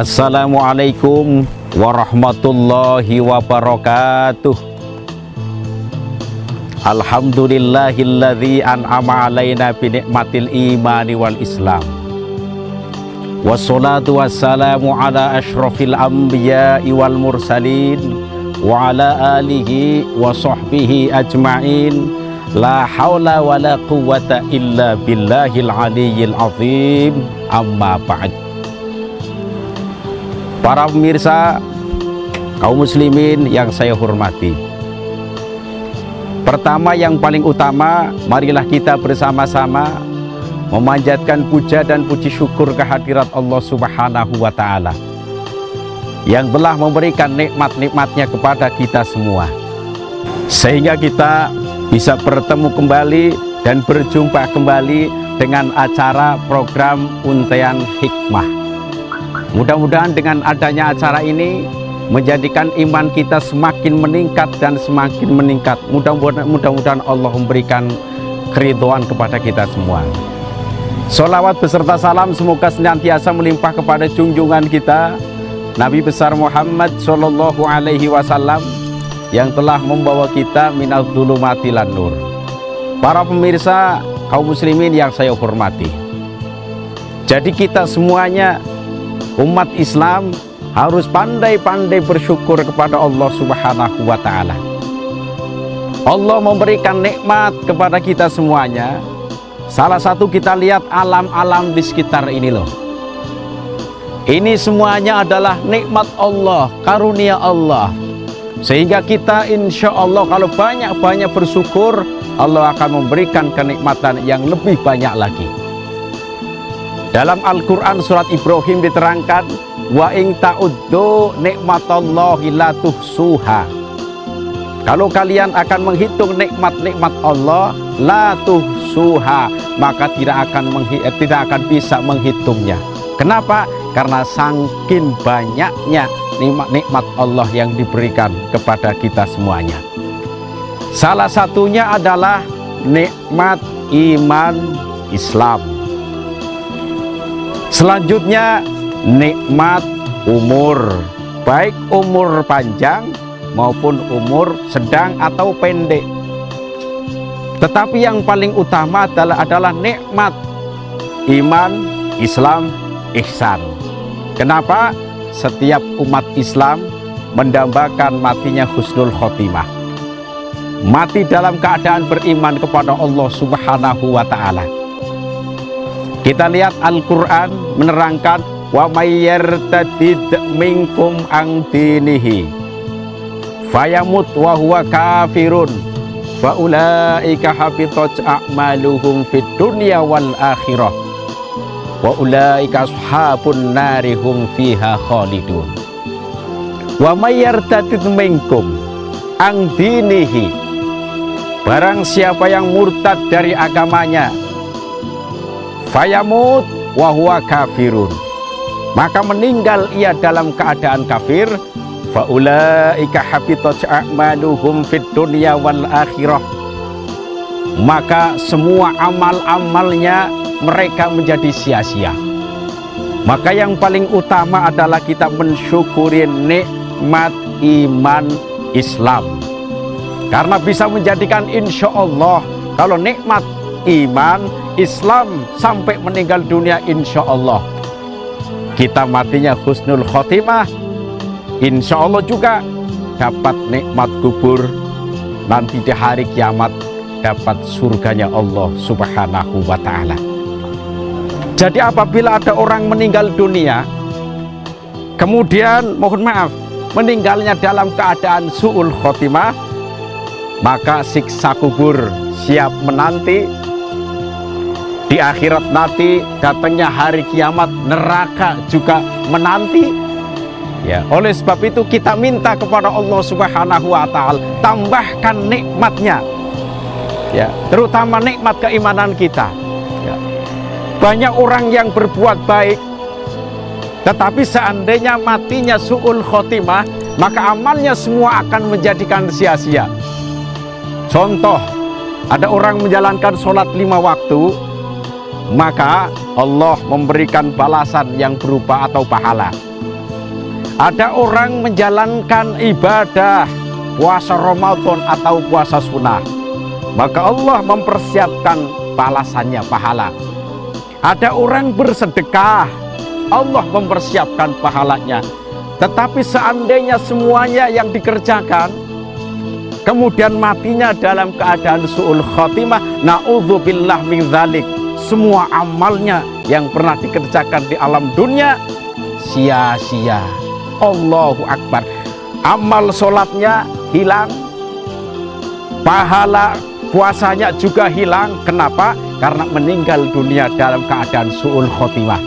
Assalamualaikum warahmatullahi wabarakatuh. Alhamdulillahilladzi an'ama alaina bi ni'matil imani wal islam. Wassalatu wassalamu ala asyrafil anbiya'i wal mursalin wa ala alihi wa sahbihi ajma'in. La haula wa la quwwata illa billahil aliyyil azim. Amma ba'd. Para pemirsa, kaum muslimin yang saya hormati, pertama yang paling utama, marilah kita bersama-sama memanjatkan puja dan puji syukur kehadirat Allah Subhanahu wa Ta'ala yang telah memberikan nikmat-nikmatnya kepada kita semua, sehingga kita bisa bertemu kembali dan berjumpa kembali dengan acara program Untayan Hikmah. Mudah-mudahan dengan adanya acara ini menjadikan iman kita semakin meningkat dan semakin meningkat. Mudah-mudahan Allah memberikan keridhaan kepada kita semua. Sholawat beserta salam semoga senantiasa melimpah kepada junjungan kita Nabi besar Muhammad Shallallahu Alaihi Wasallam yang telah membawa kita minal dzulumati ilan nur. Para pemirsa, kaum muslimin yang saya hormati, jadi kita semuanya umat Islam harus pandai-pandai bersyukur kepada Allah Subhanahu wa Ta'ala. Allah memberikan nikmat kepada kita semuanya. Salah satu kita lihat alam-alam di sekitar ini loh. Ini semuanya adalah nikmat Allah, karunia Allah. Sehingga kita insya Allah kalau banyak-banyak bersyukur, Allah akan memberikan kenikmatan yang lebih banyak lagi. Dalam Al-Quran surat Ibrahim diterangkan, wa ing ta'uddu nikmatallahi la tuhsuha. Kalau kalian akan menghitung nikmat-nikmat Allah, la tuhsuha, maka tidak akan bisa menghitungnya. Kenapa? Karena saking banyaknya nikmat-nikmat Allah yang diberikan kepada kita semuanya. Salah satunya adalah nikmat iman Islam. Selanjutnya nikmat umur, baik umur panjang maupun umur sedang atau pendek. Tetapi yang paling utama adalah nikmat iman, Islam, ihsan. Kenapa? Setiap umat Islam mendambakan matinya husnul khotimah, mati dalam keadaan beriman kepada Allah Subhanahu wa Ta'ala. Kita lihat Al-Quran menerangkan, wa may yartadid minkum an dinihi fayamut wa huwa kafirun fa ulaika habitat a'maluhum fid dunya wal akhirah wa ulaika ashabun nari hum fiha khalidun. Wa may yartadid minkum an dinihi, barang siapa yang murtad dari agamanya, fayamut wa huwa kafirun, maka meninggal ia dalam keadaan kafir, faulaika habitat a'maluhum fid dunya wal akhirah, maka semua amal-amalnya mereka menjadi sia-sia. Maka yang paling utama adalah kita mensyukuri nikmat iman Islam, karena bisa menjadikan insya Allah kalau nikmat iman Islam sampai meninggal dunia, insya Allah kita matinya husnul khotimah, insya Allah juga dapat nikmat kubur, nanti di hari kiamat dapat surganya Allah Subhanahu wa Ta'ala. Jadi apabila ada orang meninggal dunia, kemudian mohon maaf meninggalnya dalam keadaan su'ul khotimah, maka siksa kubur siap menanti. Di akhirat nanti datangnya hari kiamat, neraka juga menanti. Ya, oleh sebab itu kita minta kepada Allah Subhanahu wa Ta'ala, tambahkan nikmatnya. Ya, terutama nikmat keimanan kita. Ya. Banyak orang yang berbuat baik, tetapi seandainya matinya su'ul khotimah, maka amalnya semua akan menjadikan sia-sia. Contoh, ada orang menjalankan sholat 5 waktu, maka Allah memberikan balasan yang berupa atau pahala. Ada orang menjalankan ibadah puasa Ramadan atau puasa sunnah, maka Allah mempersiapkan balasannya, pahala. Ada orang bersedekah, Allah mempersiapkan pahalanya. Tetapi seandainya semuanya yang dikerjakan kemudian matinya dalam keadaan su'ul khotimah, na'udzubillah min dzalik, semua amalnya yang pernah dikerjakan di alam dunia sia-sia. Allahu Akbar. Amal sholatnya hilang, pahala puasanya juga hilang. Kenapa? Karena meninggal dunia dalam keadaan su'ul khotimah.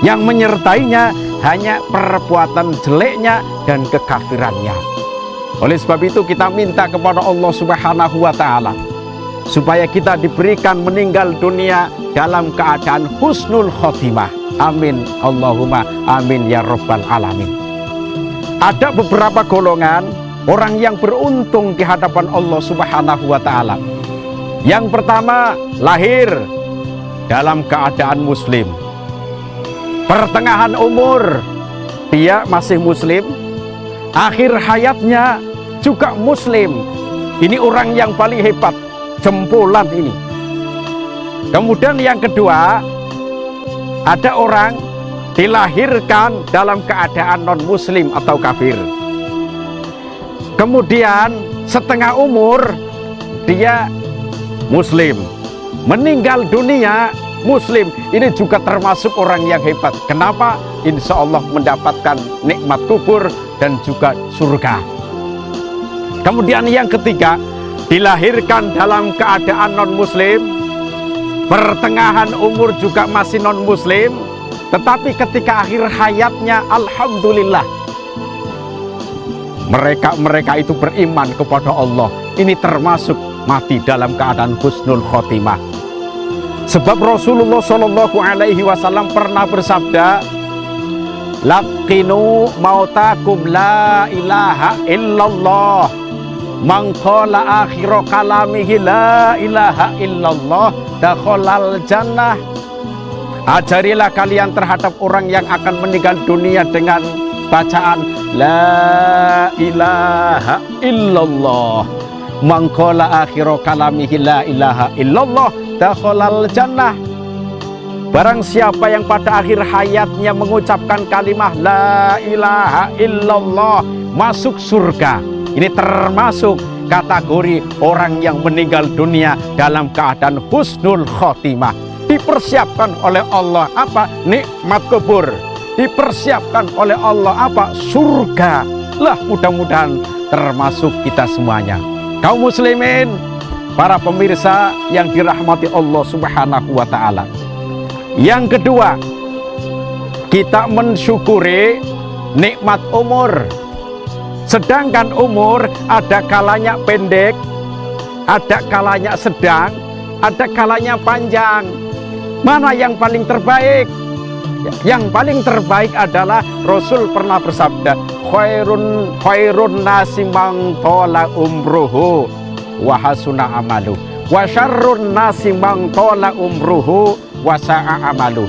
Yang menyertainya hanya perbuatan jeleknya dan kekafirannya. Oleh sebab itu kita minta kepada Allah Subhanahu wa Ta'ala supaya kita diberikan meninggal dunia dalam keadaan husnul khotimah. Amin Allahumma amin ya rabbal alamin. Ada beberapa golongan orang yang beruntung di hadapan Allah Subhanahu wa Ta'ala. Yang pertama, lahir dalam keadaan muslim. Pertengahan umur dia masih muslim, akhir hayatnya juga muslim. Ini orang yang paling hebat, jempolan ini. Kemudian yang kedua, ada orang dilahirkan dalam keadaan non-muslim atau kafir. Kemudian setengah umur dia muslim, meninggal dunia muslim. Ini juga termasuk orang yang hebat. Kenapa? Insya Allah mendapatkan nikmat kubur dan juga surga. Kemudian yang ketiga, dilahirkan dalam keadaan non-muslim, pertengahan umur juga masih non-muslim, tetapi ketika akhir hayatnya alhamdulillah mereka itu beriman kepada Allah. Ini termasuk mati dalam keadaan husnul khotimah. Sebab Rasulullah Shallallahu Alaihi Wasallam pernah bersabda, laqinu mautakum la ilaha illallah, man qala akhiru kalamihi la ilaha illallah dakhalal jannah. Ajarilah kalian terhadap orang yang akan meninggal dunia dengan bacaan la ilaha illallah, man qala akhiru kalamihi la ilaha illallah dakhalal jannah. Barang siapa yang pada akhir hayatnya mengucapkan kalimah la ilaha illallah, masuk surga. Ini termasuk kategori orang yang meninggal dunia dalam keadaan husnul khotimah. Dipersiapkan oleh Allah apa? Nikmat kubur. Dipersiapkan oleh Allah apa? Surga. Lah mudah-mudahan termasuk kita semuanya. Kaum muslimin, para pemirsa yang dirahmati Allah Subhanahu wa Ta'ala. Yang kedua, kita mensyukuri nikmat umur. Sedangkan umur ada kalanya pendek, ada kalanya sedang, ada kalanya panjang. Mana yang paling terbaik? Yang paling terbaik adalah Rasul pernah bersabda, khairun nasi man tala umruhu wa hasuna amalu, wa syarrun nasi man tala umruhu wa sa'a amalu.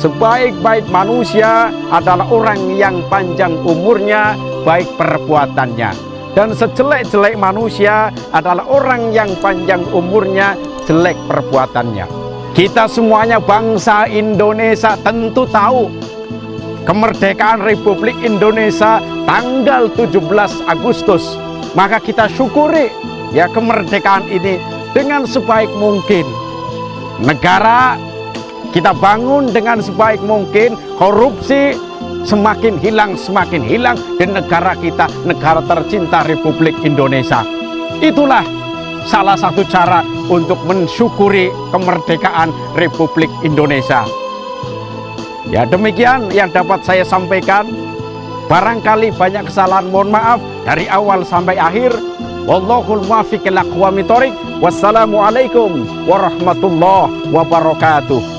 Sebaik-baik manusia adalah orang yang panjang umurnya, baik perbuatannya. Dan sejelek-jelek manusia adalah orang yang panjang umurnya, jelek perbuatannya. Kita semuanya bangsa Indonesia tentu tahu kemerdekaan Republik Indonesia tanggal 17 Agustus. Maka kita syukuri ya kemerdekaan ini dengan sebaik mungkin. Negara kita bangun dengan sebaik mungkin, korupsi semakin hilang dan negara kita, negara tercinta Republik Indonesia. Itulah salah satu cara untuk mensyukuri kemerdekaan Republik Indonesia. Ya demikian yang dapat saya sampaikan. Barangkali banyak kesalahan, mohon maaf dari awal sampai akhir. Wallahul muwaffiq ila aqwamit thoriq. Wassalamualaikum warahmatullahi wabarakatuh.